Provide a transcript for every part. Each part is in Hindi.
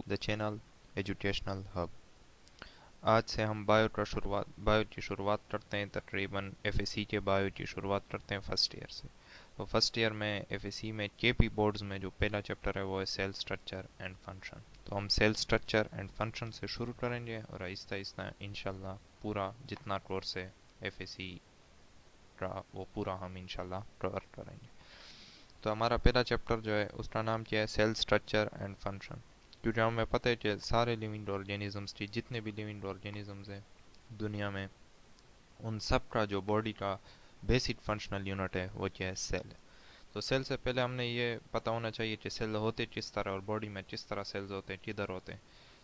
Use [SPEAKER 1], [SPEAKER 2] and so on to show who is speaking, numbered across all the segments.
[SPEAKER 1] The channel educational hub. आज से हम बायो की शुरुआत करते हैं। तकरीबन एफएससी के बायो की शुरुआत करते हैं फर्स्ट ईयर से। तो फर्स्ट ईयर में एफएससी में केपी बोर्ड्स में जो पहला चैप्टर है वो है सेल स्ट्रक्चर एंड फंक्शन। तो हम सेल स्ट्रक्चर एंड फंक्शन से शुरू करेंगे और आहिस्ता आहिस्ता इंशाल्लाह पूरा जितना कोर्स है एफएससी का वो पूरा हम इंशाल्लाह कवर करेंगे। तो हमारा पहला चैप्टर जो है उसका नाम क्या है, सेल स्ट्रक्चर एंड फंक्शन। क्योंकि हमें पता है कि सारे लिविंग ऑर्गेनिजम्स की जितने भी लिविंग ऑर्गेनिजम्स हैं दुनिया में, उन सब का जो बॉडी का बेसिक फंक्शनल यूनिट है वो क्या है, सेल है। तो सेल से पहले हमने ये पता होना चाहिए कि सेल होते किस तरह और बॉडी में किस तरह सेल्स होते हैं, किधर होते हैं।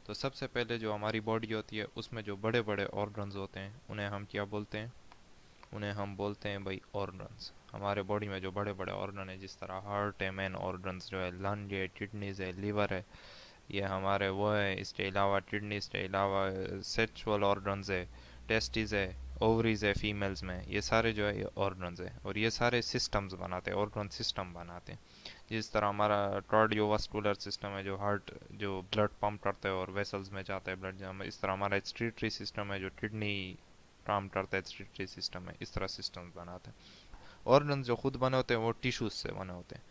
[SPEAKER 1] तो सबसे पहले जो हमारी बॉडी होती है उसमें जो बड़े बड़े ऑर्गन्स होते हैं उन्हें हम क्या बोलते हैं, उन्हें हम बोलते हैं भाई ऑर्गन्स। हमारे बॉडी में जो बड़े बड़े ऑर्गन है जिस तरह हार्ट है, मेन ऑर्गन्स जो है लंग है, किडनीज है, लिवर है, ये हमारे वो है। इसके अलावा किडनीज के अलावा सेक्सुअल ऑर्गन्स है, टेस्टिस है, ओवरीज है फीमेल्स में, ये सारे जो है ये ऑर्गन्स है और ये सारे सिस्टम्स बनाते हैं, ऑर्गन सिस्टम बनाते हैं। जिस तरह हमारा कार्डियोवास्कुलर सिस्टम है जो हार्ट जो ब्लड पंप करता है और वेसल्स में जाता है ब्लड, इस तरह हमारा एक्सक्रीटरी सिस्टम है जो किडनी काम करता है, एक्सक्रीटरी सिस्टम है, इस तरह सिस्टम्स बनाते हैं। ऑर्गन्स जो खुद बने होते हैं वो टिश्यूज से बने होते हैं।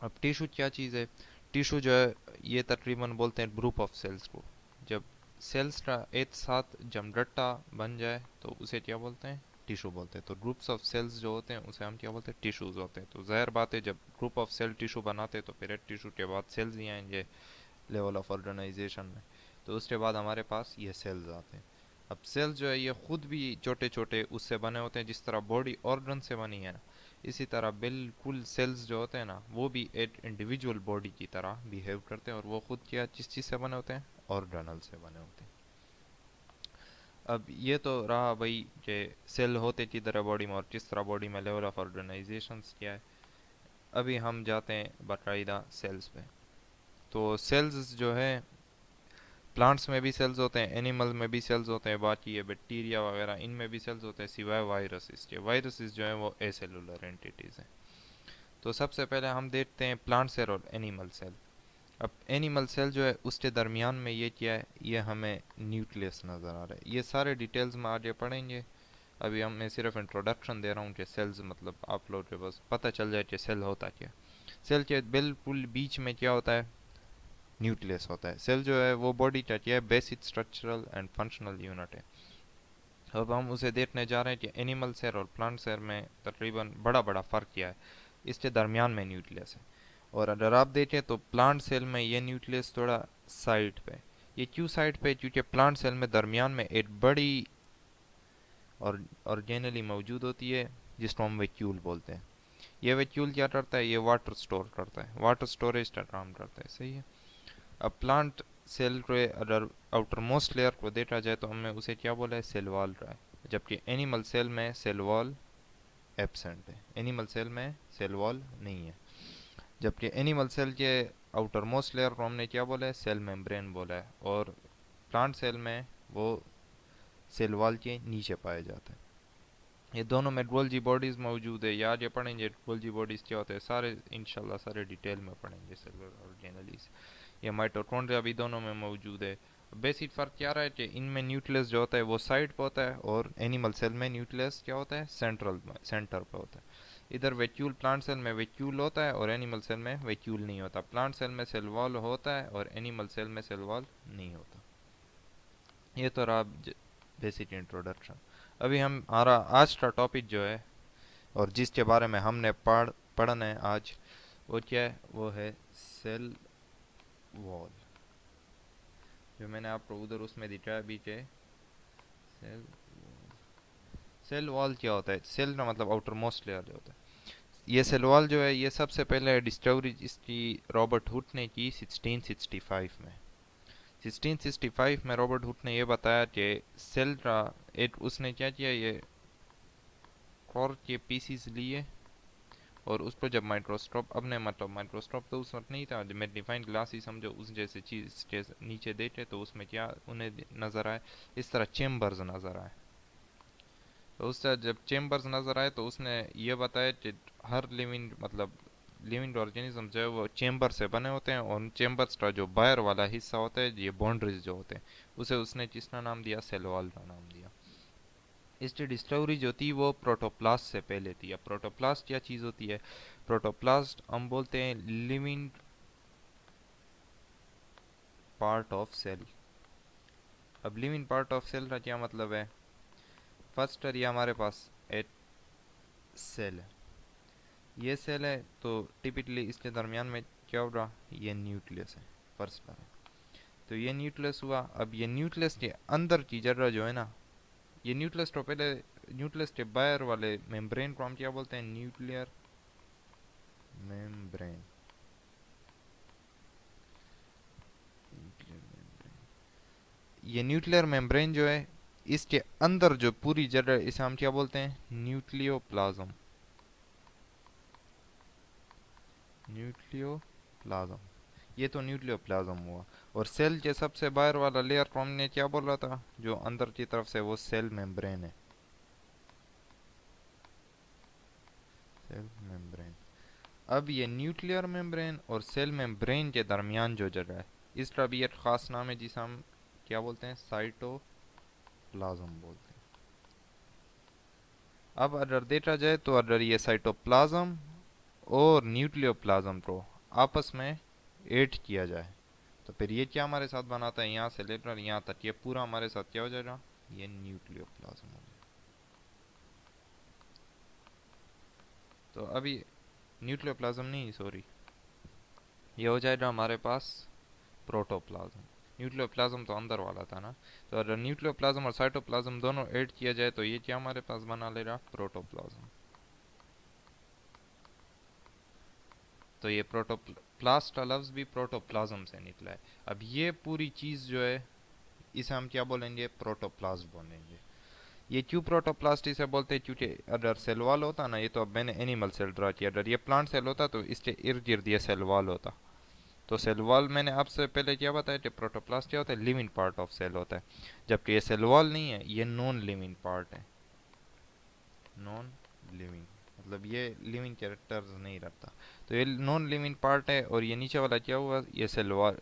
[SPEAKER 1] अब टिश्यू क्या चीज़ है, टिश्यू जो है ये तकरीबन बोलते हैं ग्रुप ऑफ सेल्स को। जब सेल्स का एक साथ जमघटा बन जाए तो उसे क्या बोलते हैं, टिश्यू बोलते हैं। तो ग्रुप्स ऑफ सेल्स जो होते हैं उसे हम क्या बोलते हैं, टिश्यूज होते हैं। तो जाहिर बात है जब ग्रुप ऑफ सेल टिश्यू बनाते हैं तो फिर एक टिश्यू के बाद सेल्स ही आएंगे लेवल ऑफ ऑर्गेनाइजेशन में। तो उसके बाद हमारे पास ये सेल्स आते हैं। अब सेल्स जो है ये खुद भी छोटे छोटे उससे बने होते हैं जिस तरह बॉडी ऑर्गन से बनी है ना, इसी तरह बिल्कुल सेल्स जो होते हैं ना वो भी एक इंडिविजुअल बॉडी की तरह बिहेव करते हैं और वो खुद क्या किस चीज़ से बने होते हैं, ऑर्गेनल से बने होते हैं। अब ये तो रहा भाई कि सेल होते किधर है बॉडी में और किस तरह बॉडी में लेवल ऑफ ऑर्गेनाइजेशन क्या है। अभी हम जाते हैं बाकायदा सेल्स पे। तो सेल्स जो है प्लांट्स में भी सेल्स होते हैं, एनिमल में भी सेल्स होते हैं, बाकी ये बैक्टीरिया वगैरह इनमें भी सेल्स होते हैं सिवाय वायरसेस के। वायरसेस जो है वो एसेलुलर एंटिटीज़ हैं। तो सबसे पहले हम देखते हैं प्लांट सेल और एनिमल सेल। अब एनिमल सेल जो है उसके दरमियान में ये क्या है, ये हमें न्यूक्लियस नज़र आ रहा है। ये सारे डिटेल्स में आगे पढ़ेंगे। अभी हम मैं सिर्फ इंट्रोडक्शन दे रहा हूँ कि सेल्स मतलब आप लोग के बस पता चल जाए कि सेल होता क्या। सेल के बिल्कुल बीच में क्या होता है, न्यूक्लियस होता है। सेल जो है वो बॉडी का क्या है, basic structural and functional unit है। अब हम उसे देखने जा रहे हैं कि एनिमल सेल और प्लांट सेल में तकरीबन बड़ा बड़ा फ़र्क क्या है। इसके दरमियान में न्यूक्लियस है। और अगर आप देखें तो प्लांट सेल में ये न्यूक्लियस थोड़ा साइड पे। ये क्यों साइड पे, क्योंकि प्लांट सेल में दरमियान में एक बड़ी और ऑर्गेनली मौजूद होती है जिसको हम वैक्यूल बोलते हैं। ये वैक्यूल क्या करता है, ये वाटर स्टोर करता है, वाटर स्टोरेज का काम करता है, सही है। अब प्लांट सेल के अगर आउटर मोस्ट लेयर को देखा जाए तो हमें उसे क्या बोला है, सेल वॉल रहा है। जबकि एनिमल सेल में सेल वॉल एब्सेंट है, एनिमल सेल में सेल वॉल नहीं है। जबकि एनिमल सेल के आउटर मोस्ट लेयर को हमने क्या बोला है, सेल मेम्ब्रेन बोला है। और प्लांट सेल में वो सेल वॉल के नीचे पाया जाता है। ये दोनों में गोल्जी बॉडीज मौजूद है। याद ये पढ़ेंगे गोल्जी बॉडीज क्या होते हैं सारे, इंशाल्लाह सारे डिटेल में पढ़ेंगे। सेलुलर ऑर्गेनेलिस, ये माइटोकॉन्ड्रिया भी दोनों में मौजूद है। बेसिक फ़र्क क्या रहा है कि इनमें न्यूक्लियस जो होता है वो साइड पे होता है और एनिमल सेल में न्यूक्लियस क्या होता है, सेंट्रल में, सेंटर पे होता है। इधर वैक्यूल प्लांट सेल में वैक्यूल होता है और एनिमल सेल में वैक्यूल नहीं होता। प्लांट सेल में सेल वॉल होता है और एनिमल सेल में सेल वॉल नहीं होता। ये तो रहा बेसिक इंट्रोडक्शन। अभी हम हमारा आज का टॉपिक जो है और जिसके बारे में हमने पढ़ना है आज, वो क्या है, वो है सेल वॉल। जो मैंने आपको उधर उसमें दिखाया भी के सेल सेल वॉल क्या होता है। सेल का मतलब आउटर मोस्ट लेयर जो होता है। ये सेल वॉल जो है ये सबसे पहले डिस्कवरी इसकी रॉबर्ट हुक ने की 1665 में। 1665 में रॉबर्ट हुक ने ये बताया कि सेल का एक उसने क्या किया, ये कॉर्क के पीसीस लिए और उसको जब माइक्रोस्कोप, अब ने मतलब माइक्रोस्कोप तो उस वक्त नहीं था, जब मैग्नीफाइंग ग्लास ही समझो उस जैसे चीज़ के नीचे देखे तो उसमें क्या उन्हें नज़र आए, इस तरह चेम्बर्स नज़र आए। तो उससे जब चेम्बर्स नज़र आए तो उसने ये बताया कि हर लिविंग मतलब लिविंग ऑर्गेनिज्म जो है वो चेम्बर से बने होते हैं, और उन चेम्बर्स का जो बाहर वाला हिस्सा होता है, ये बाउंड्रीज जो होते हैं, उसे उसने किसका नाम दिया, सेल वॉल का नाम दिया। इसकी डिस्कवरी जो थी वो प्रोटोप्लास्ट से पहले थी। अब प्रोटोप्लास्ट क्या चीज़ होती है? प्रोटोप्लास्ट हम बोलते हैं लिविंग पार्ट ऑफ सेल। अब लिविंग पार्ट ऑफ सेल का क्या मतलब है? फर्स्ट एरिया हमारे पास एक सेल है, ये सेल है, तो टिपिकली इसके दरमियान में क्या हो रहा, ये न्यूक्लियस है फर्स्ट है। तो ये न्यूक्लियस हुआ। अब ये न्यूक्लियस के अंदर की जगह जो है ना, ये न्यूक्लियस तो पहले, न्यूक्लियस के बाहर वाले मेम्ब्रेन को हम क्या बोलते हैं, न्यूक्लियर मेम्ब्रेन। ये न्यूक्लियर मेम्ब्रेन जो है, इसके अंदर जो पूरी जगह, इसे हम क्या बोलते हैं, न्यूक्लियोप्लाज्म। न्यूक्लियोप्लाज्म, ये तो न्यूक्लियोप्लाज्म हुआ। और सेल के सबसे बाहर वाला लेयर को हमने क्या बोला था, जो अंदर की तरफ से, वो सेल मेम्ब्रेन है। Cell membrane. अब ये न्यूक्लियर मेम्ब्रेन और सेल मेम्ब्रेन के दरमियान जो जगह है, इसका भी एक खास नाम है जिसे हम क्या बोलते हैं, साइटोप्लाज्म बोलते हैं। अब अगर देखा जाए तो अगर ये साइटोप्लाज्म और न्यूक्लियोप्लाज्म को आपस में ऐड किया जाए, तो फिर ये क्या हमारे साथ बनाता है, यहाँ से लेकर यहाँ तक ये पूरा हमारे साथ क्या हो जाएगा, ये न्यूक्लियोप्लाज्म हो गया। तो अभी न्यूक्लियोप्लाज्म नहीं, सॉरी, ये हो जाएगा हमारे पास प्रोटोप्लाज्म। न्यूक्लियोप्लाज्म तो अंदर वाला था ना, तो अगर न्यूक्लियोप्लाज्म और साइटोप्लाज्म दोनों ऐड किया जाए तो ये क्या हमारे पास बना लेगा, प्रोटोप्लाज्म। तो ये प्रोटोप्लास्ट का लफ्ज़ भी प्रोटोप्लाज्म से निकला है। अब ये पूरी चीज़ जो है, इसे हम क्या बोलेंगे, प्रोटोप्लास्ट बोलेंगे। ये क्यों प्रोटोप्लास्ट इसे बोलते हैं, क्योंकि अगर सेल वॉल होता ना, ये तो अब मैंने एनिमल सेल ड्रा किया, अगर ये प्लांट सेल होता तो इसके इर्द गिर्द ये सेल वॉल होता। तो सेल वॉल मैंने आपसे पहले क्या बताया कि प्रोटोप्लास्ट क्या होता है, लिविंग पार्ट ऑफ सेल होता है, जबकि ये सेल वॉल नहीं है, ये नॉन लिविंग पार्ट है। नॉन लिविंग मतलब ये लिविंग कैरेक्टर्स नहीं रखता। तो ये नॉन लिविंग पार्ट है, और ये नीचे वाला क्या हुआ, ये सेल वॉल,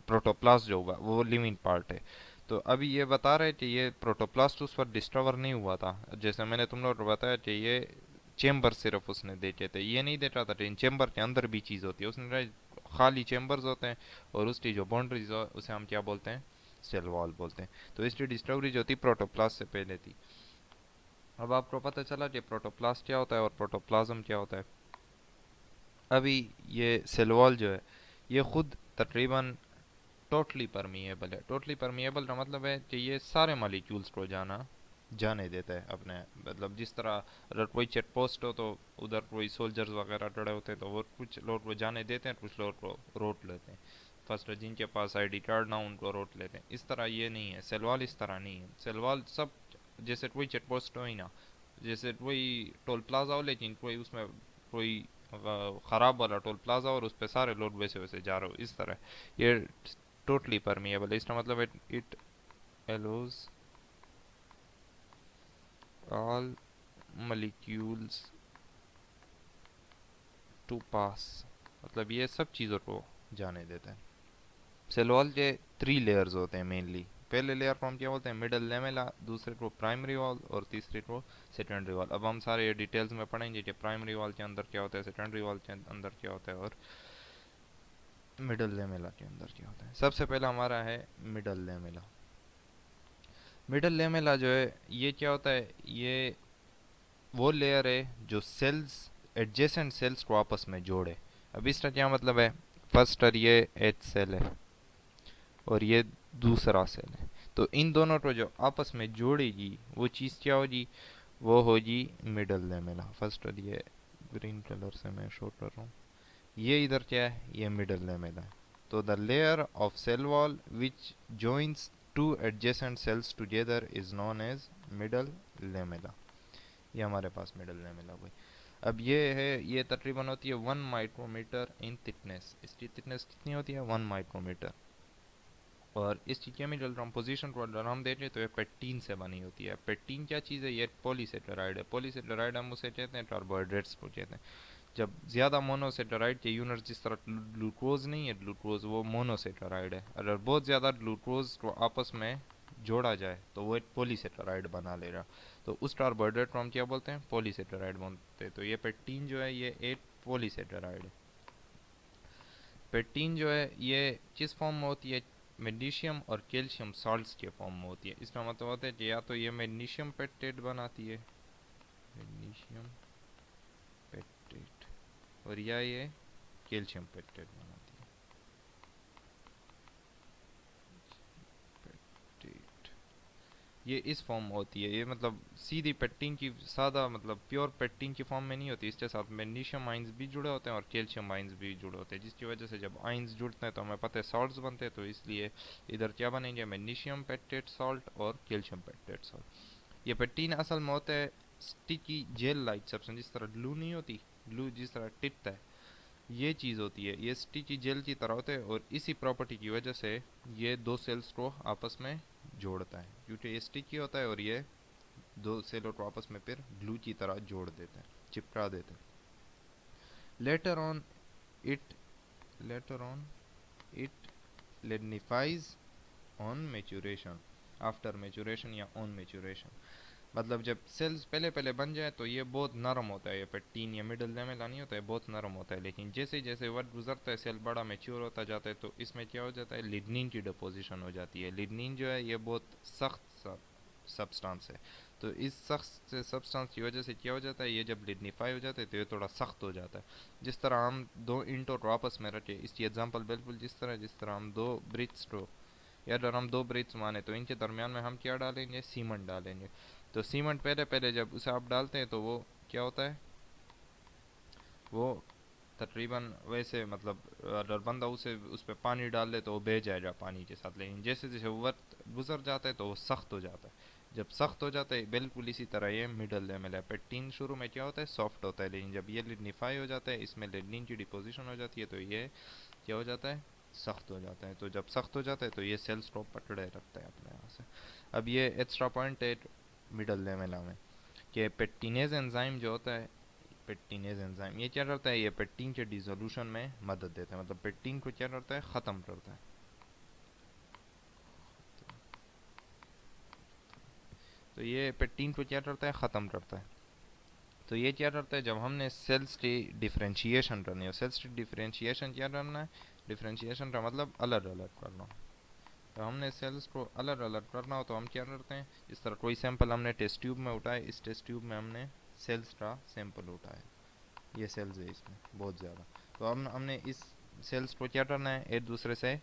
[SPEAKER 1] प्रोटोप्लास्ट जो हुआ वो लिविंग पार्ट है। तो अभी ये बता रहे कि ये प्रोटोप्लास्ट उस पर डिस्कवर नहीं हुआ था, जैसे मैंने तुम लोग को बताया कि ये चेम्बर सिर्फ उसने देखे थे, ये नहीं देख रहा था कि इन चेम्बर के अंदर भी चीज़ होती है, उसने खाली चेम्बर्स होते हैं, और उसकी जो बाउंड्रीज हो उसे हम क्या बोलते हैं, सेल वॉल बोलते हैं। तो इसकी डिस्कवरी जो थी प्रोटोप्लास्ट से पहले थी। अब आपको पता चला कि प्रोटोप्लास्ट क्या होता है और प्रोटोप्लाज्म क्या होता है। अभी ये सेल वॉल जो है, ये खुद तकरीबन टोटली परमिएबल है। टोटली परमिएबल का मतलब है कि ये सारे मॉलिक्यूल्स को जाने देता है अपने, मतलब जिस तरह अगर कोई चेक पोस्ट हो तो उधर कोई सोल्जर्स वगैरह खड़े होते हैं, तो वो कुछ लोग को जाने देते हैं, कुछ लोग को रोक लेते हैं। फर्स्ट जिनके पास आईडी कार्ड ना उनको रोक लेते हैं। इस तरह ये नहीं है, सेलवाल इस तरह नहीं है। सेलवाल सब, जैसे कोई चेक पोस्ट हो ही ना, जैसे कोई टोल प्लाजा हो, लेकिन कोई उसमें कोई ख़राब वाला टोल प्लाजा और उस पर सारे लोग वैसे वैसे जा रहे हो, इस तरह ये टोटली परमिएबल है। इसका मतलब it allows all molecules to pass, मतलब ये सब चीज़ों को जाने देता है। सेल वॉल के 3 लेयर्स होते हैं मेनली। पहले लेयर को हम क्या बोलते हैं, मिडल लेमेला, दूसरे को प्राइमरी वॉल, और तीसरे को सेकेंडरी वॉल। अब हम सारे ये डिटेल्स में पढ़ेंगे कि प्राइमरी वॉल के अंदर क्या होता है, सेकेंडरी वॉल के अंदर क्या होता है, और मिडल लेमेला के अंदर क्या होता है। सबसे पहला हमारा है मिडल लेमेला। मिडल लेमेला जो है, ये क्या होता है, ये वो लेयर है जो सेल्स, एडजेसेंट सेल्स को आपस में जोड़े। अब इसका क्या मतलब है, फर्स्ट ये एच सेल है और ये दूसरा सेल है, तो इन दोनों को जो आपस में जोड़ेगी वो चीज़ क्या होगी, वो होगी मिडल लेमेला। फर्स्ट ये ग्रीन कलर से मैं शो कर रहा हूँ, ये इधर क्या है, ये मिडल लेमेला है। तो the layer of cell wall which joins to adjacent cells together is known as middle lamella. ये हमारे पास मिडल लेमेला हुई। अब ये है, ये तकरीबन होती है 1 माइक्रोमीटर इन थिकनेस। इसकी थिकनेस कितनी होती है, 1 माइक्रोमीटर। और इसकी केमिकल कंपोजिशन को अगर हम देखें तो ये पेक्टीन से बनी होती है। पेक्टीन क्या चीज़ है, ये पॉलीसेकेराइड है। पॉलीसेकेराइड हम उसे कहते हैं, कार्बोहाइड्रेट्स को कहते हैं। जब ज़्यादा मोनोसेटेराइड के यूनिट्स, जिस तरह ग्लूकोज नहीं है, ग्लूकोज वो मोनोसेटेराइड है, अगर बहुत ज़्यादा ग्लूकोज को आपस में जोड़ा जाए तो वो एक पॉलीसेटेराइड बना लेगा। तो उस कार्बोहाइड्रेट को हम क्या बोलते हैं? पॉलीसेटेराइड बोलते हैं। तो ये पेक्टीन जो है ये एक पॉलीसेटेराइड है। पेक्टीन जो है ये किस फॉर्म में होती है? मैग्नीशियम और कैल्शियम सॉल्ट्स के फॉर्म में होती है। इसका मतलब होता है कि या तो ये मैग्नीशियम पेक्टेट बनाती है, मैग्नीशियम पेक्टेट, और या ये कैल्शियम पेक्टेट बनाती है, पेक्टेट। ये इस फॉर्म में होती है। ये मतलब सीधी पेक्टीन की, सादा मतलब प्योर पेक्टीन की फॉर्म में नहीं होती। इसके साथ मैग्नीशियम आइंस भी जुड़े होते हैं और कैल्शियम आइंस भी जुड़े होते हैं, जिसकी वजह से जब आइंस जुड़ते हैं तो हमें पता है सॉल्ट्स बनते हैं। तो इसलिए इधर क्या बनेंगे? मैग्नीशियम पेक्टेट सॉल्ट और कैल्शियम पेक्टेट सॉल्ट। ये पेक्टीन असल में होता है स्टिकी जेल लाइक सब्सटेंस, जिस तरह ग्लू नहीं होती, ग्लू जिस तरह टिकता है, ये चीज़ होती है। ये स्टिकी जेल की तरह होते हैं और इसी प्रॉपर्टी की वजह से ये दो सेल्स को आपस में जोड़ता है, क्योंकि ये स्टिकी होता है और ये दो सेलों को आपस में फिर ग्लू की तरह जोड़ देते हैं, चिपका देते हैं। Later on it later on it lignifies on maturation, after maturation या ऑन मैच्योरेशन। मतलब जब सेल्स पहले पहले बन जाए तो ये बहुत नरम होता है, ये पेक्टीन या मिडल लेमेला नहीं होता है, बहुत नरम होता है। लेकिन जैसे जैसे वक्त गुजरता है, सेल बड़ा मैच्योर होता जाता है, तो इसमें क्या हो जाता है? लिग्निन की डिपोजिशन हो जाती है। लिग्निन जो है ये बहुत सख्त सब्सटेंस है। तो इस सख्त सब्सटेंस की वजह से क्या हो जाता है? ये जब लिग्निफाई हो जाता है तो ये थोड़ा सख्त हो जाता है। जिस तरह हम दो ईंटों को आपस में रखे, इसकी एग्जांपल बिल्कुल जिस तरह हम दो ब्रिक्स को, या अगर हम दो ब्रिक्स माने तो इनके दरमियान में हम क्या डालेंगे? सीमेंट डालेंगे। तो सीमेंट पहले पहले जब उसे आप डालते हैं तो वो क्या होता है? वो तकरीबन वैसे मतलब अगर बंदा उसे उस पर पानी डाल ले तो वो बह जाएगा पानी के साथ। लेकिन जैसे जैसे वक्त गुजर जाता है तो वो सख्त हो जाता है। जब सख्त हो जाता है, बिल्कुल इसी तरह ये मिडल लेवल है। पेक्टिन शुरू में क्या होता है? सॉफ्ट होता है, लेकिन जब ये लिग्निफाई हो जाता है, इसमें लिग्निन की डिपोजिशन हो जाती है, तो ये क्या हो जाता है? सख्त हो जाता है। तो जब सख्त हो जाता है तो ये सेल्स को पकड़े रखता है अपने यहाँ से। अब ये एक्स्ट्रा पॉइंट है मिडल लेमेला में, कि पेक्टिनेज एंजाइम जो होता है, पेक्टिनेज एंजाइम ये क्या करता है? ये पेक्टिन के डिसोल्यूशन में मदद देता है। मतलब पेक्टिन को क्या करता है? ख़त्म करता है। तो ये पेक्टिन को क्या करता है? ख़त्म करता है। तो ये क्या करता है? जब हमने सेल्स की डिफ्रेंशिएशन करनी है, सेल्स की डिफ्रेंशिएशन क्या करना है? डिफ्रेंशिएशन का मतलब अलग अलग करना। तो हमने सेल्स को अलग अलग करना हो तो हम क्या करते हैं? इस तरह कोई सैंपल हमने टेस्ट ट्यूब में उठाए, इस टेस्ट ट्यूब में हमने सेल्स का सैंपल उठाया, ये सेल्स है इसमें बहुत ज़्यादा। तो हमने इस सेल्स को क्या करना है? एक दूसरे से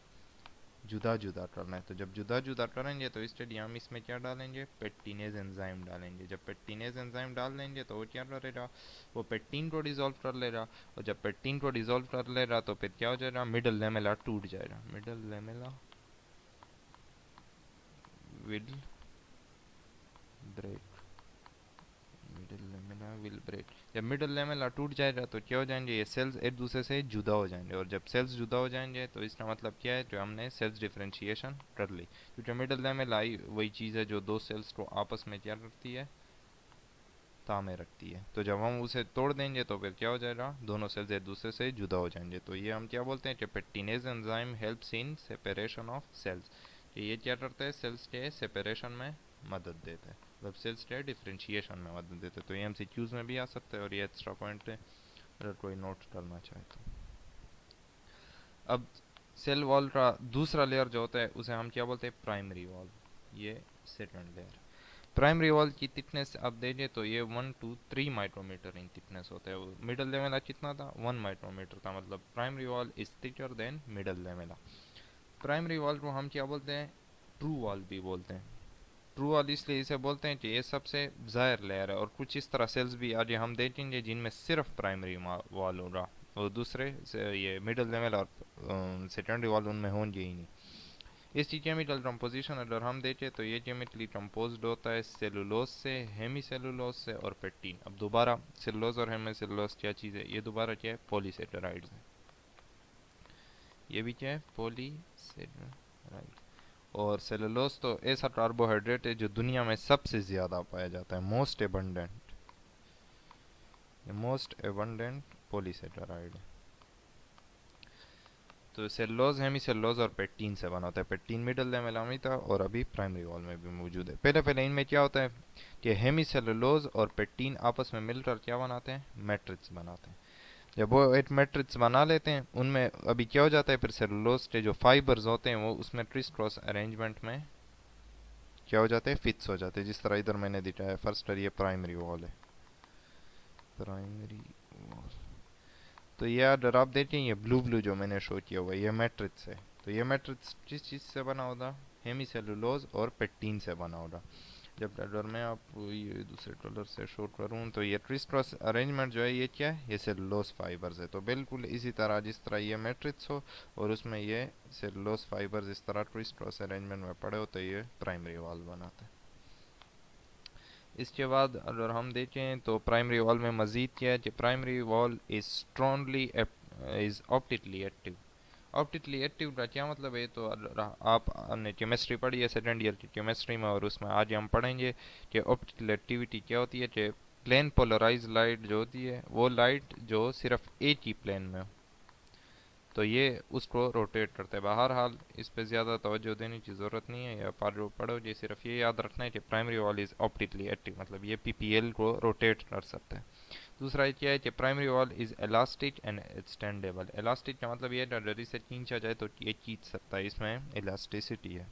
[SPEAKER 1] जुदा जुदा करना है। तो जब जुदा जुदा करेंगे तो इसलिए हम इसमें क्या डालेंगे? पेक्टिनेज एंजाइम डालेंगे। जब पेक्टिनेज एंजाइम डाल देंगे तो वो क्या करेगा? वो पेक्टिन को डिसॉल्व कर लेगा, और जब पेक्टिन को डिसॉल्व कर लेगा तो फिर क्या हो जाएगा? मिडल लेमेला टूट जाएगा। Middle lamella will break, middle lamella will break. जब मिडिल लेमेला टूट जाएगा तो क्या हो जाएंगे? ये सेल्स एक दूसरे से जुदा हो जाएंगे, और जब सेल्स जुदा हो जाएंगे तो इसका मतलब क्या है? जो हमने सेल्स डिफरेंशिएशन कर ली, क्योंकि मिडिल लेमेला ही वही चीज़ है जो दो सेल्स को आपस में क्या करती है? तामे रखती है। तो जब हम उसे तोड़ देंगे तो फिर क्या हो जाएगा? दोनों सेल्स एक दूसरे से जुदा हो जाएंगे। तो ये हम क्या बोलते हैं? कि pectinase enzyme helps in separation of cells. ये क्या करता है? सेल्स के सेपरेशन में मदद देता है, मतलब सेल्स के डिफ्रेंशिएशन में मदद देता है। तो ये एमसीक्यूज में भी आ सकता है और ये एक्स्ट्रा पॉइंट है अगर कोई नोट करना चाहे तो। अब सेल वॉल का दूसरा लेयर जो होता है उसे हम क्या बोलते हैं? Primary wall. ये सेकंड लेयर। प्राइमरी वॉल की थिकनेस आप देंगे तो ये 1 to 3 माइक्रोमीटर इन थिकनेस होता है। मिडल लेवल कितना था? 1 माइक्रोमीटर था। मतलब primary wall is thicker than middle level. Primary wall को हम क्या बोलते हैं? ट्रू वॉल भी बोलते हैं। ट्रू वॉल इसलिए इसे बोलते हैं कि ये सबसे ज़ाहिर लेयर है, और कुछ इस तरह सेल्स भी आज हम देखेंगे जिनमें सिर्फ प्राइमरी वॉल होगा, और दूसरे से ये मिडल लेवल और सेकेंडरी वॉल उनमें होंगे ही नहीं। इसकी केमिकल कंपोजिशन अगर हम देखें तो ये केमिकली कंपोज्ड होता है सेलुलोज से, हेमी सेलुलोज से और पेक्टिन। अब दोबारा सेलुलोज और हेमी सेलुलोज क्या चीज़ है? ये दोबारा क्या है? पॉलीसेटेराइड्स है। ये भी क्या है? पॉलीसेटेराइड। और सेलुलोज तो ऐसा कार्बोहाइड्रेट है जो दुनिया में सबसे ज़्यादा पाया जाता है, मोस्ट एबंडेंट, मोस्ट एबंडेंट पॉलीसेटेराइड है। तो सेलुलोज हेमी सेलुलोज और पेक्टिन से बना होता है। पेक्टिन मिडल लेवल में था और अभी प्राइमरी वॉल में भी मौजूद है। पहले पहले इनमें क्या होता है कि हेमी सेलुलोज और पेक्टिन आपस में मिलकर क्या बनाते हैं, मैट्रिक्स बनाते हैं। जब वो एक मैट्रिक्स बना लेते हैं उनमें अभी क्या हो जाता है, फिर सेलुलोज के जो फाइबर्स होते हैं वो उसमें क्रिस क्रॉस अरेंजमेंट में क्या हो जाते हैं, फिक्स हो जाते हैं। जिस तरह इधर मैंने दिखाया फर्स्ट, ये प्राइमरी वॉल है, प्राइमरी वॉल। तो ये अगर आप देखें ये ब्लू ब्लू जो मैंने शो किया हुआ है ये मैट्रिक्स है। तो ये मैट्रिक्स किस चीज़ से बना होगा, हेमी सेलुलोज और पेक्टिन से बना होगा। जब अगर मैं आपको ये दूसरे कलर से शो करूँ तो ये क्रिस क्रॉस अरेंजमेंट जो है ये क्या है, ये सेलुलोज फाइबर्स है। तो बिल्कुल इसी तरह जिस तरह ये मैट्रिक्स हो और उसमें ये सेलुलोज फाइबर्स इस तरह क्रिस क्रॉस अरेंजमेंट में पड़े हो तो ये प्राइमरी वॉल बनाते हैं। इसके बाद अगर हम देखें तो प्राइमरी वॉल में मज़ीद क्या है कि primary wall is strongly is optically active. Optically active का क्या मतलब है, तो आपने केमिस्ट्री पढ़ी है सेकेंड ईयर की केमिस्ट्री में, और उसमें आज हम पढ़ेंगे कि ऑप्टिकल एक्टिविटी क्या होती है। कि प्लेन पोलराइज लाइट जो होती है वो लाइट जो सिर्फ एक ही प्लेन में हो तो ये उसको रोटेट करता है। बहरहाल इस पे ज़्यादा तवज्जो देने की ज़रूरत नहीं है, या पढ़ो पढ़ो जी, सिर्फ ये याद रखना है कि primary wall is optically active, मतलब ये पीपीएल को रोटेट कर सकता है। दूसरा ये क्या है कि primary wall is elastic and extendable. Elastic का मतलब ये जल्दी से खींचा जाए तो ये खींच सकता है, इसमें इलास्टिसिटी है।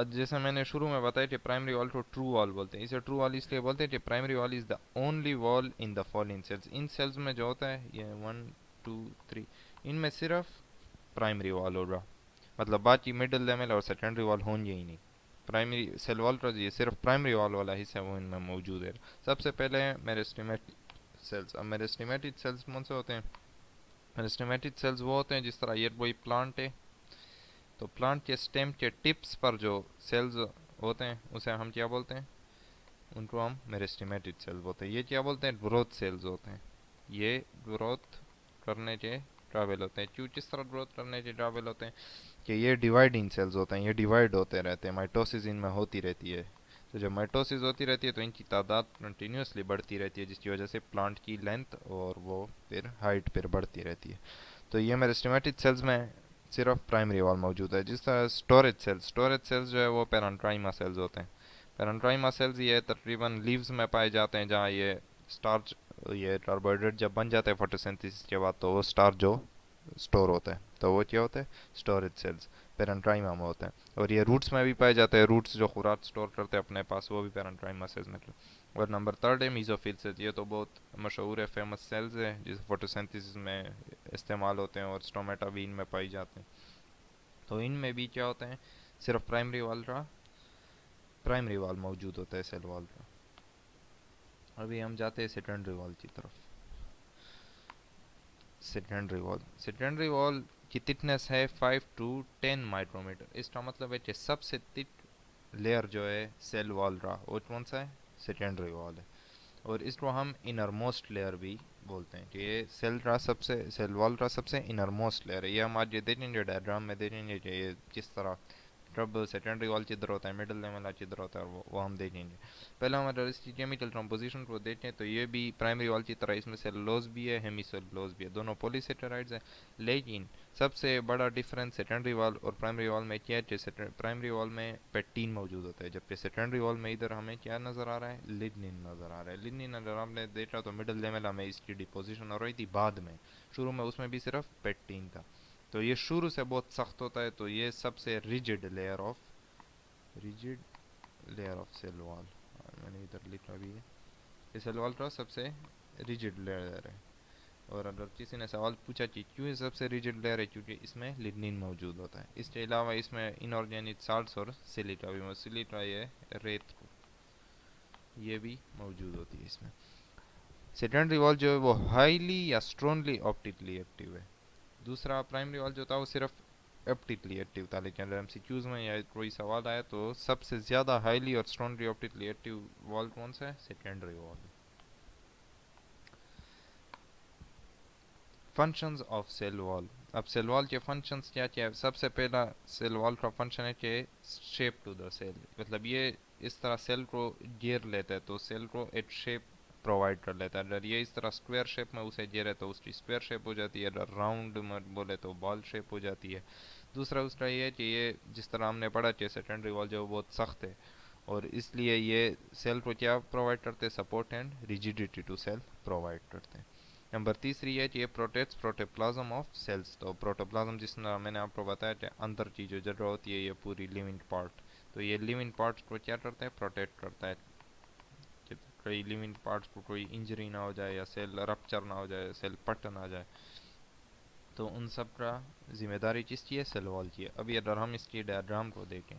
[SPEAKER 1] जैसे मैंने शुरू में बताया कि प्राइमरी वॉल को ट्रू वॉल बोलते हैं। इसे ट्रू वॉल इसलिए बोलते हैं कि primary wall is the only wall in the following cells. इन सेल्स में जो होता है ये 1 2 3, इनमें सिर्फ प्राइमरी वॉल होगा, मतलब बाकी मिडिल लेवल और सेकेंडरी वॉल होंगे ही नहीं। प्राइमरी सेल वॉल का ये सिर्फ प्राइमरी वॉल वाला हिस्सा वो इनमें मौजूद है। सबसे पहले मेरिस्टेमेटिक सेल्स। अब मेरिस्टेमेटिक सेल्स कौन से होते हैं, मेरिस्टेमेटिक सेल्स वो होते हैं जिस तरह ये कोई प्लांट है तो प्लांट के स्टेम के टिप्स पर जो सेल्स होते हैं उसे हम क्या बोलते हैं, उनको हम मेरिस्टेमेटिक सेल्स बोलते हैं। ये क्या बोलते हैं, ग्रोथ सेल्स होते हैं। ये ग्रोथ करने के काबिल होते हैं। क्यों, किस तरह ग्रोथ करने के काबिल होते हैं कि ये डिवाइडिंग सेल्स होते हैं, ये डिवाइड होते रहते हैं, माइटोसिस इनमें होती रहती है। तो जब माइटोसिस होती रहती है तो इनकी तादाद कंटिन्यूसली बढ़ती रहती है, जिसकी वजह से प्लांट की लेंथ और वो फिर हाइट फिर बढ़ती रहती है। तो ये मेरिस्टेमेटिक सेल्स में सिर्फ प्राइमरी वॉल मौजूद है। जिस तरह स्टोरेज सेल्स जो है वो पेरेन्काइमा सेल्स होते हैं। पेरेन्काइमा सेल्स ये तकरीबन लीव्स में पाए जाते हैं, जहाँ ये स्टार्च, ये कार्बोहाइड्रेट जब बन जाता है फोटोसिंथेसिस के बाद तो वो स्टार्च जो स्टोर होता है तो वो क्या होता है, स्टोरेज सेल्स पेरेन्काइमा में होता है। और ये रूट्स में भी पाए जाते हैं, रूट्स जो खुराक स्टोर करते हैं अपने पास वो भी पेरेन्काइमा सेल्स में। और नंबर थर्ड है मीजोफिल सेल्स। ये तो बहुत मशहूर है, फेमस सेल्स है जिसे फोटोसिंथेसिस में इस्तेमाल होते हैं और स्टोमेटा भी इनमें पाई जाते हैं। तो इनमें भी क्या होता है, सिर्फ प्राइमरी वाल मौजूद होता है सेल वॉल का। अभी हम जाते हैं सेकेंडरी वॉल की तरफ। सेकेंडरी वॉल की थिकनेस है 5 टू 10 माइक्रोमीटर। इसका मतलब है कि सबसे थिक लेयर जो है सेल वॉल का वो कौन सा है, सेकेंडरी वॉल है। और इसको हम इनर मोस्ट लेयर भी बोलते हैं कि ये सेल वॉल का सबसे इनर मोस्ट लेयर है। ये हम आज ये देखेंगे डायग्राम में देखेंगे कि ये किस तरह कब सेकेंडरी वॉल चिद्र होता है, मिडिल लेवल चिद्र होता है, और वो हम देखेंगे। पहले हम अगर इसकी केमिकल कंपोजिशन को देखें तो ये भी प्राइमरी वॉल की तरह इसमें सेलुलोज भी है, हेमी सेलुलोज भी है, दोनों पॉलीसेटेराइड्स हैं। लेकिन सबसे बड़ा डिफरेंस सेकेंडरी वॉल और प्राइमरी वॉल में क्या है, प्राइमरी वॉल में पेक्टिन मौजूद होता है, जबकि सेकेंडरी वॉल में इधर हमें क्या नज़र आ रहा है, लिग्निन नज़र आ रहा है। लिग्निन अगर आपने देखा तो मिडिल लेवल हमें इसकी डिपोजिशन हो रही थी, बाद में शुरू में उसमें भी सिर्फ पेक्टिन था। तो ये शुरू से बहुत सख्त होता है। तो ये सबसे rigid layer of cell wall, मैंने इधर लिखा भी है, ये सेल वॉल का सबसे रिजिड लेयर है। और अगर किसी ने सवाल पूछा कि क्यों ये सबसे रिजिड लेयर है, क्योंकि इसमें लिग्निन मौजूद होता है। इसके अलावा इसमें इनऑर्गेनिक साल्ट्स और सिलिका भी, सिलिका ये रेत ये भी मौजूद होती है इसमें। सेकेंडरी वॉल जो है वो हाईली या स्ट्रॉन्गली ऑप्टिकली एक्टिव है। दूसरा प्राइमरी वॉल जो था वो सिर्फ ऑप्टिकली एक्टिव था, लेकिन अगर एमसीक्यूज में या कोई सवाल आया तो सबसे ज़्यादा हाईली और स्ट्रॉन्गली ऑप्टिकली एक्टिव वॉल कौन सा है, secondary wall. Functions of cell wall. अब सेल वॉल के फंक्शंस क्या क्या है। सबसे पहला सेल वॉल का फंक्शन है कि शेप टू द सेल, मतलब ये इस तरह सेल को घेर लेता है तो सेल को एक शेप प्रोवाइड कर लेता है। अगर ये इस तरह स्क्वायर शेप में उसे दे रहे तो उसकी स्क्वायर शेप हो जाती है, अगर राउंड में बोले तो बॉल शेप हो जाती है। दूसरा उसका ये है कि ये जिस तरह हमने पढ़ा कि सेकेंडरी वॉल जो बहुत सख्त है, और इसलिए ये सेल को क्या प्रोवाइड करते हैं, support and rigidity to cell provide करते हैं। नंबर तीसरी है कि ये प्रोटेक्ट्स प्रोटोप्लाज्म ऑफ सेल्स। तो प्रोटोप्लाज्म जिस तरह मैंने आपको बताया कि अंदर की जो जगह होती है ये पूरी लिविंग पार्ट, तो ये लिविंग पार्ट्स को क्या करता है, प्रोटेक्ट करता है कि कई लिविंग पार्ट्स को कोई इंजरी ना हो जाए या सेल रप्चर ना हो जाए, सेल पट ना जाए, तो उन सब का जिम्मेदारी किसकी है, सेल वॉल की है। अभी अगर हम इसकी डायग्राम को देखें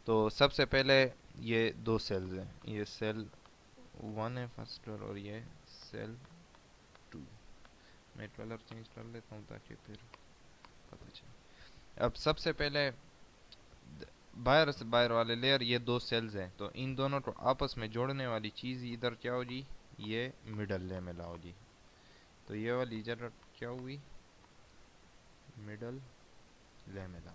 [SPEAKER 1] तो सबसे पहले ये दो सेल्स हैं, ये सेल 1 है फर्स्ट और ये सेल 2। मैं कलर चेंज कर लेता हूँ ताकि फिर पता चले। अब सबसे पहले बाहर से बाहर वाले लेयर ये दो सेल्स हैं, तो इन दोनों को आपस में जोड़ने वाली चीज़ इधर क्या होगी, ये मिडल लेमेला होगी। तो ये वाली इधर क्या हुई, मिडल लेमेला।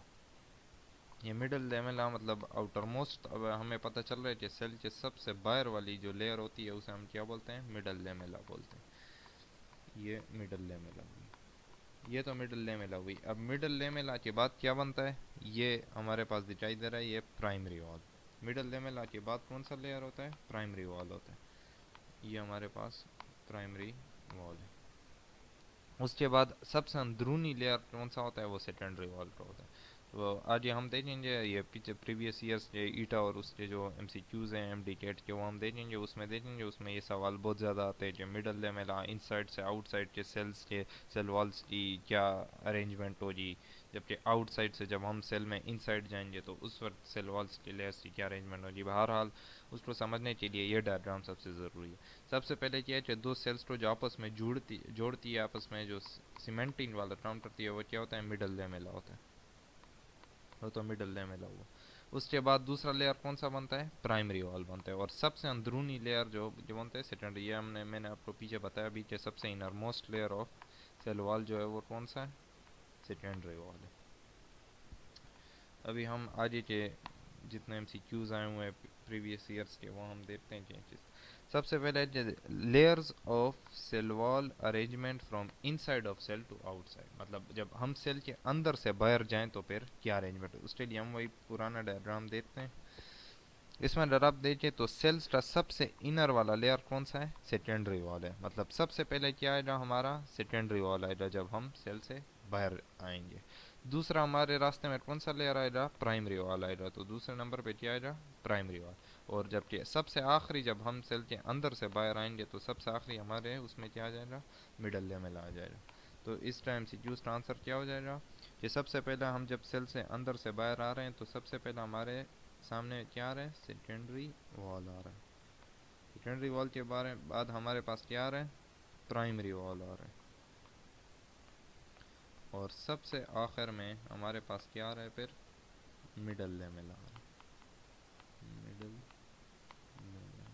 [SPEAKER 1] ये मिडल लेमेला मतलब आउटर मोस्ट। अब हमें पता चल रहा है कि सेल के सबसे बाहर वाली जो लेयर होती है उसे हम क्या बोलते हैं, मिडल लेमेला बोलते हैं। ये मिडल लेमेला हुई, ये तो मिडल लेमेला हुई। अब मिडल लेमेला के बाद क्या बनता है, ये हमारे पास दिखाई दे रहा है, ये प्राइमरी वॉल। मिडल लेमेला के बाद कौन सा लेयर होता है, प्राइमरी वॉल होता है। ये हमारे पास प्राइमरी वॉल है। उसके बाद सबसे अंदरूनी लेयर कौन सा होता है, वो सेकेंडरी वॉल का होता है। तो आज ये हम देखेंगे, ये पीछे प्रीवियस ईयर्स के ईटा और उसके जो एमसीक्यूज़ हैं एमडी कैट के, वो हम देखेंगे। उसमें देखेंगे, उसमें ये सवाल बहुत ज़्यादा आते हैं कि मिडल लेमेला इनसाइड से आउटसाइड के सेल्स के सेल वॉल्स की क्या अरेंजमेंट होगी, जबकि आउटसाइड से जब हम सेल में इनसाइड जाएंगे तो उस वक्त सेल वॉल्स के लेयर्स की क्या अरेंजमेंट होगी। बहरहाल उसको समझने के लिए ये डायग्राम सबसे ज़रूरी है। सबसे पहले क्या है कि दो सेल्स को जो आपस में जोड़ती है, आपस में जो सीमेंटिंग वाला काम करती है, वो क्या होता है, मिडल लेमेला होता है। वो तो मिडल लेमेला हुआ। उसके बाद दूसरा लेयर कौन सा बनता है, प्राइमरी वॉल बनता है। और सबसे अंदरूनी लेयर जो जो बनता है सेकेंडरी। ये मैंने आपको पीछे बताया भी कि सबसे innermost layer of cell wall जो है वो कौन सा है, सेकेंडरी वॉल है। अभी हम आगे के जितने एमसीक्यूज़ आए हुए हैं प्रीवियस ईयर्स के, वो हम देखते हैं चेंजेस। सबसे पहले layers of cell wall arrangement from inside of cell to outside. मतलब जब हम सेल के अंदर से बाहर जाएं तो फिर क्या अरेंजमेंट है, उसके लिए हम वही पुराना डायग्राम देखते हैं। इसमें अगर आप देखें तो सेल्स का सबसे इनर वाला लेयर कौन सा है, सेकेंडरी वॉल है। मतलब सबसे पहले क्या आएगा, हमारा सेकेंडरी वॉल आएगा जब हम सेल से बाहर आएंगे। दूसरा हमारे रास्ते में कौन सा लेयर आएगा, प्राइमरी वॉल आएगा। तो दूसरे नंबर पे क्या आएगा, प्राइमरी वॉल। और जबकि सबसे आखिरी जब हम सेल के अंदर से बाहर आएंगे तो सबसे आखिरी हमारे उसमें क्या आ जाएगा, मिडल लेमेला आ जाएगा। तो इस टाइम सीक्यूज का आंसर क्या हो जाएगा, कि सबसे पहले हम जब सेल से अंदर से बाहर आ रहे हैं तो सबसे पहले हमारे सामने क्या आ रहा है, सेकेंडरी वॉल आ रहा है। सेकेंडरी वॉल के बाद हमारे पास क्या आ रहा है, प्राइमरी वॉल आ रहा है। और सबसे आखिर में हमारे पास क्या आ रहा है, फिर मिडल लेमेला आ रहा है, मिडल लेमेला।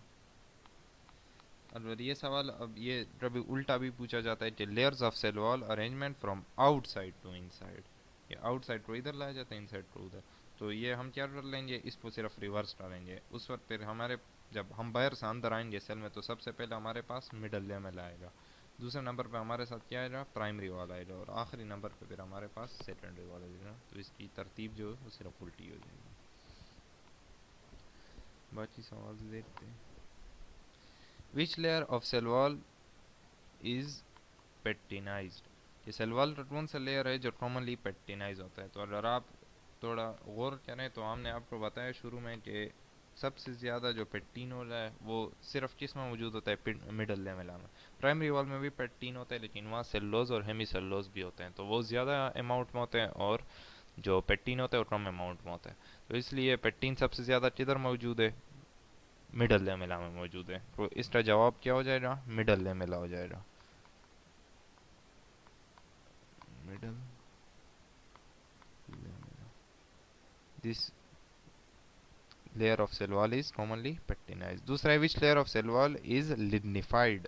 [SPEAKER 1] और ये सवाल अब ये कभी उल्टा भी पूछा जाता है कि layers of cell wall arrangement from outside to inside. ये आउटसाइड को इधर लाया जाता है, इनसाइड को उधर। तो ये हम क्या कर लेंगे, इसको सिर्फ रिवर्स डालेंगे। उस वक्त फिर हमारे जब हम बाहर से अंदर आएंगे सेल में तो सबसे पहले हमारे पास मिडल लेमेला आएगा, दूसरे नंबर पे हमारे साथ क्या आएगा, प्राइमरी वाला आएगा, और आखिरी नंबर पे फिर हमारे पास सेकेंडरी वाला आएगा। तो इसकी तरतीब जो है वो सिर्फ उल्टी हो जाएगी। बाकी सवाल देखते हैं। Which layer of cell wall is pectinised. ये सेल वॉल का कौन सा लेयर है जो कॉमनली पेक्टिनाइज होता है। तो अगर आप थोड़ा गौर करें तो हमने आपको बताया शुरू में कि सबसे ज़्यादा जो पेक्टिन होता है वो सिर्फ किस में मौजूद होता है, मिडल लेमेला में। प्राइमरी वॉल में भी पेक्टिन होता है लेकिन वहाँ सेल्लोज और हेमी सेल्लोज भी होते हैं, तो वो ज़्यादा अमाउंट में होते हैं, और जो पेक्टिन होता है वो कम अमाउंट में होता है। तो इसलिए पेक्टिन सबसे ज़्यादा किधर मौजूद है, मिडल लेमेला में मौजूद है। तो इसका जवाब क्या हो जाएगा, मिडल लेमेला हो जाएगा, middle lamella. This layer of cell wall is commonly pectinised. दूसरा है which layer of cell wall is lignified.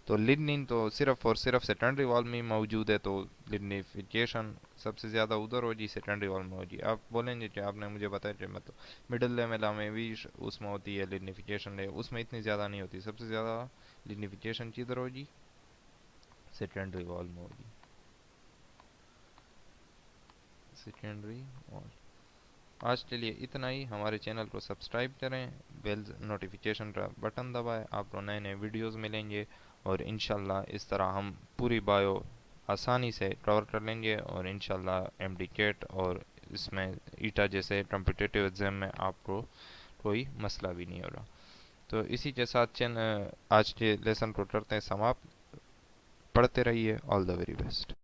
[SPEAKER 1] तो लिग्निन तो सिर्फ और सिर्फ सेकेंडरी वॉल में मौजूद है, तो लिग्निफिकेशन सबसे ज़्यादा उधर होगी, सेकेंडरी वॉल में होगी। आप बोलेंगे कि आपने मुझे बताया कि मतलब मिडल लेमेला में भी उसमें होती है लिग्निफिकेशन, है उसमें इतनी ज़्यादा नहीं होती। सबसे ज़्यादा लिग्निफिकेशन किधर होगी, सेकेंडरी वॉल में होगी, सेकेंडरी वॉल। आज के लिए इतना ही। हमारे चैनल को सब्सक्राइब करें, बेल नोटिफिकेशन का बटन दबाएं, आपको नए नए वीडियोस मिलेंगे और इंशाल्लाह इस तरह हम पूरी बायो आसानी से कवर कर लेंगे और इंशाल्लाह एमडी कैट और इसमें ईटा जैसे कॉम्पिटिटिव एग्जाम में आपको कोई मसला भी नहीं होगा। तो इसी के साथ आज के लेसन को करते हैं समाप्त। पढ़ते रहिए। All the very best.